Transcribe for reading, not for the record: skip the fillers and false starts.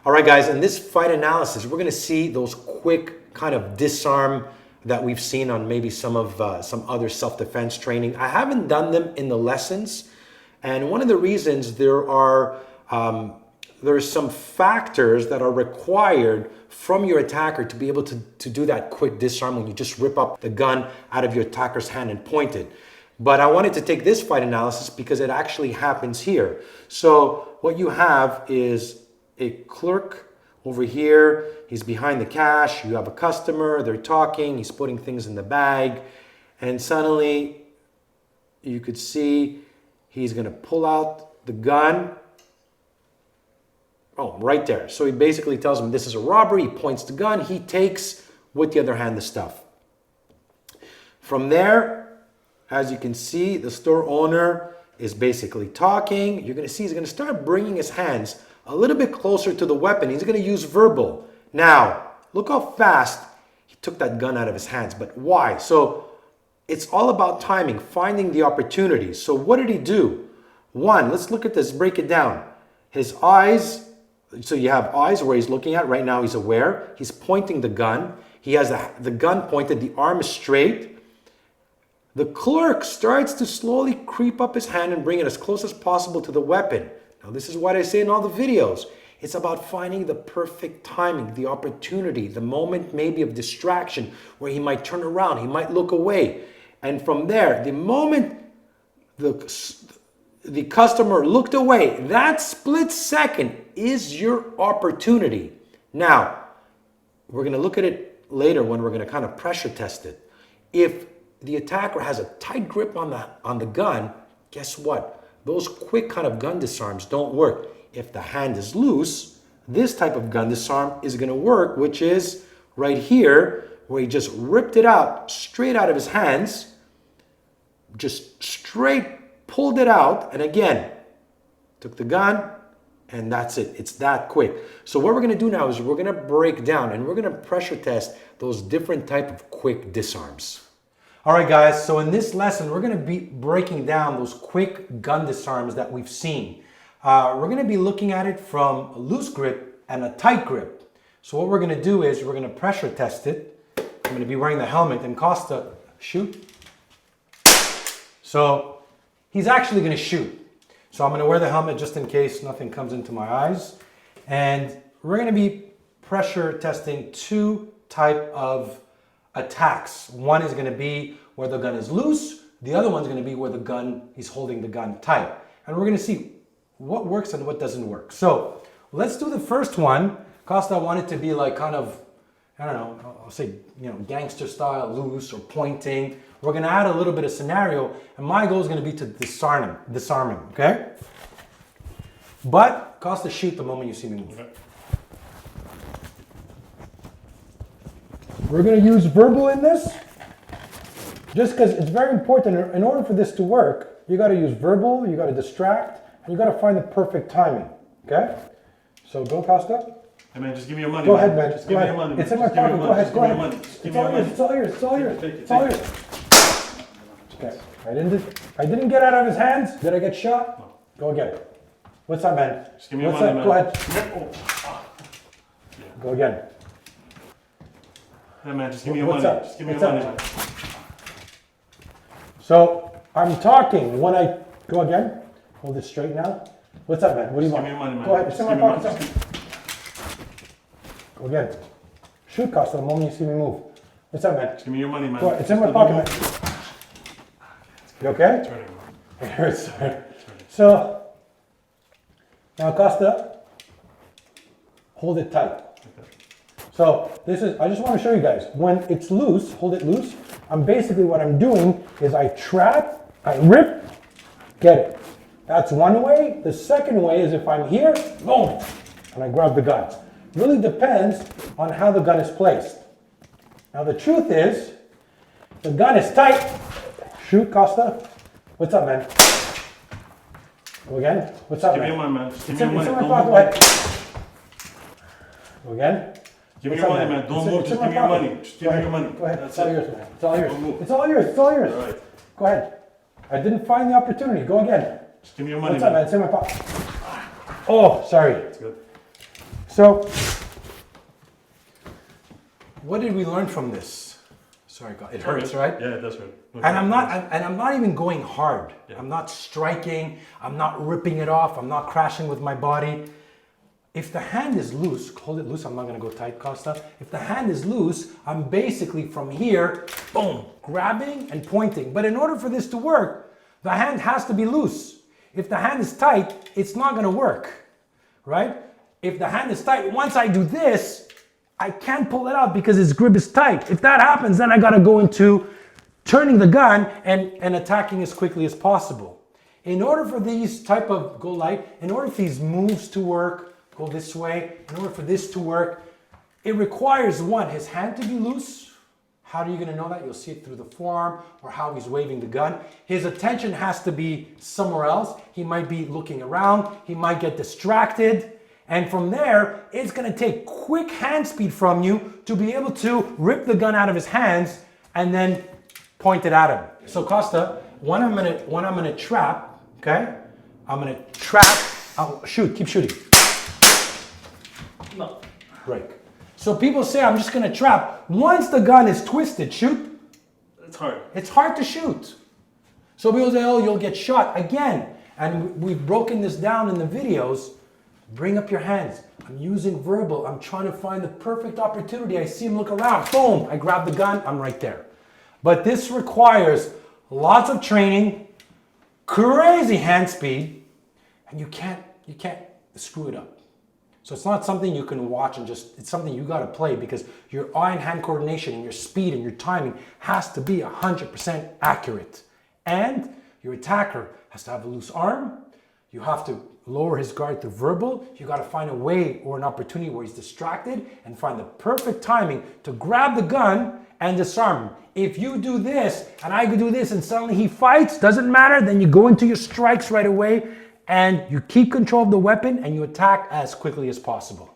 All right, guys, in this fight analysis, we're going to see those quick kind of disarm that we've seen on maybe some other self-defense training. I haven't done them in the lessons, and one of the reasons there's some factors that are required from your attacker to be able to do that quick disarm when you just rip up the gun out of your attacker's hand and point it. But I wanted to take this fight analysis because it actually happens here. So what you have is a clerk over here. He's behind the cash. You have a customer. They're talking. He's putting things in the bag. And suddenly you could see he's going to pull out the gun. Oh, right there. So he basically tells him this is a robbery. He points the gun. He takes with the other hand the stuff. From there, as you can see, the store owner is basically talking. You're going to see he's going to start bringing his hands a little bit closer to the weapon. He's going to use verbal. Now, look how fast he took that gun out of his hands. But why? So it's all about timing, finding the opportunity. So what did he do? One, let's look at this, break it down. His eyes, so you have eyes where he's looking at. Right now he's aware. He's pointing the gun. He has the gun pointed. The arm is straight. The clerk starts to slowly creep up his hand and bring it as close as possible to the weapon. Now, this is what I say in all the videos. It's about finding the perfect timing, the opportunity, the moment maybe of distraction where he might turn around, he might look away. And from there, the moment the customer looked away, that split second is your opportunity. Now, we're going to look at it later when we're going to kind of pressure test it. If the attacker has a tight grip on the gun, guess what? Those quick kind of gun disarms don't work. If the hand is loose, this type of gun disarm is going to work, which is right here, where he just ripped it out, straight out of his hands, just straight pulled it out, and again, took the gun, and that's it. It's that quick. So what we're going to do now is we're going to break down, and we're going to pressure test those different type of quick disarms. All right, guys, so in this lesson, we're going to be breaking down those quick gun disarms that we've seen. We're going to be looking at it from a loose grip and a tight grip. So what we're going to do is we're going to pressure test it. I'm going to be wearing the helmet and Costa shoot. So he's actually going to shoot. So I'm going to wear the helmet just in case nothing comes into my eyes. And we're going to be pressure testing two type of attacks. One is going to be where the gun is loose. The other one's going to be where he's holding the gun tight. And we're going to see what works and what doesn't work. So let's do the first one. Costa wanted to be like kind of, I don't know, I'll say, gangster style, loose or pointing. We're going to add a little bit of scenario, and my goal is going to be to disarm him, okay? But Costa, shoot the moment you see me move. Okay. We're going to use verbal in this, just because it's very important. In order for this to work, you got to use verbal, you got to distract, and you got to find the perfect timing, okay? So go, Costa. Hey man, just give me your money. Go ahead, man. Just give me your money. It's in my pocket. Go ahead. Go ahead. It's all yours. It's all yours. It's all yours. It's all yours. Okay. I didn't get out of his hands. Did I get shot? No. Go again. What's up, man? Just give me your money, man. Go ahead. Go again. Hey man, just give me your money. Just give me your money, man. So I'm talking when I go again. Hold it straight now. What's up, man? What do you want? Give me your money, man. Go ahead. It's in my pocket. Go again. Shoot, Costa, the moment you see me move. What's up, man? Just give me your money, man. Go ahead. It's in my pocket, man. You okay? It hurts. So, now Costa, hold it tight. Okay. So I just want to show you guys, when it's loose, hold it loose. What I'm doing is I trap, I rip, get it. That's one way. The second way is if I'm here, boom, and I grab the gun. Really depends on how the gun is placed. Now the truth is, the gun is tight. Shoot, Costa. What's up, man? Go again. What's up, man? Give me your money, man. Just give me your money. Go ahead. Go again. Give me your money, man. Don't move. Just give me your money. Just give me your money. Go ahead. It's all yours, man. It's all yours. Don't move. It's all yours. It's all yours. All right. Go ahead. I didn't find the opportunity. Go again. Just give me your money, What's up, man? It's in my pocket. Oh, sorry. It's good. So, what did we learn from this? Sorry, God, it hurts, right? Yeah, that's right. And I'm not even going hard. Yeah. I'm not striking. I'm not ripping it off. I'm not crashing with my body. If the hand is loose, hold it loose. I'm not going to go tight, Costa. If the hand is loose, I'm basically from here, boom, grabbing and pointing. But in order for this to work, the hand has to be loose. If the hand is tight, it's not going to work, right? If the hand is tight, once I do this, I can't pull it out because its grip is tight. If that happens, then I got to go into turning the gun and attacking as quickly as possible. In order for these type of go light, in order for these moves to work, go this way, in order for this to work, it requires one, his hand to be loose. How are you going to know that? You'll see it through the forearm or how he's waving the gun. His attention has to be somewhere else. He might be looking around. He might get distracted. And from there, it's going to take quick hand speed from you to be able to rip the gun out of his hands and then point it at him. So Costa, when I'm gonna trap, okay? I'm gonna trap. I'll shoot. Keep shooting. No. Break. So people say I'm just gonna trap. Once the gun is twisted, shoot. It's hard. It's hard to shoot. So people say, oh, you'll get shot again. And we've broken this down in the videos. Bring up your hands. I'm using verbal. I'm trying to find the perfect opportunity. I see him look around. Boom. I grab the gun. I'm right there. But this requires lots of training, crazy hand speed, and you can't screw it up. So it's not something you can watch and it's something you got to play because your eye and hand coordination and your speed and your timing has to be 100% accurate. And your attacker has to have a loose arm. You have to lower his guard through verbal. You got to find a way or an opportunity where he's distracted and find the perfect timing to grab the gun and disarm him. If you do this and I could do this and suddenly he fights, doesn't matter, then you go into your strikes right away and you keep control of the weapon and you attack as quickly as possible.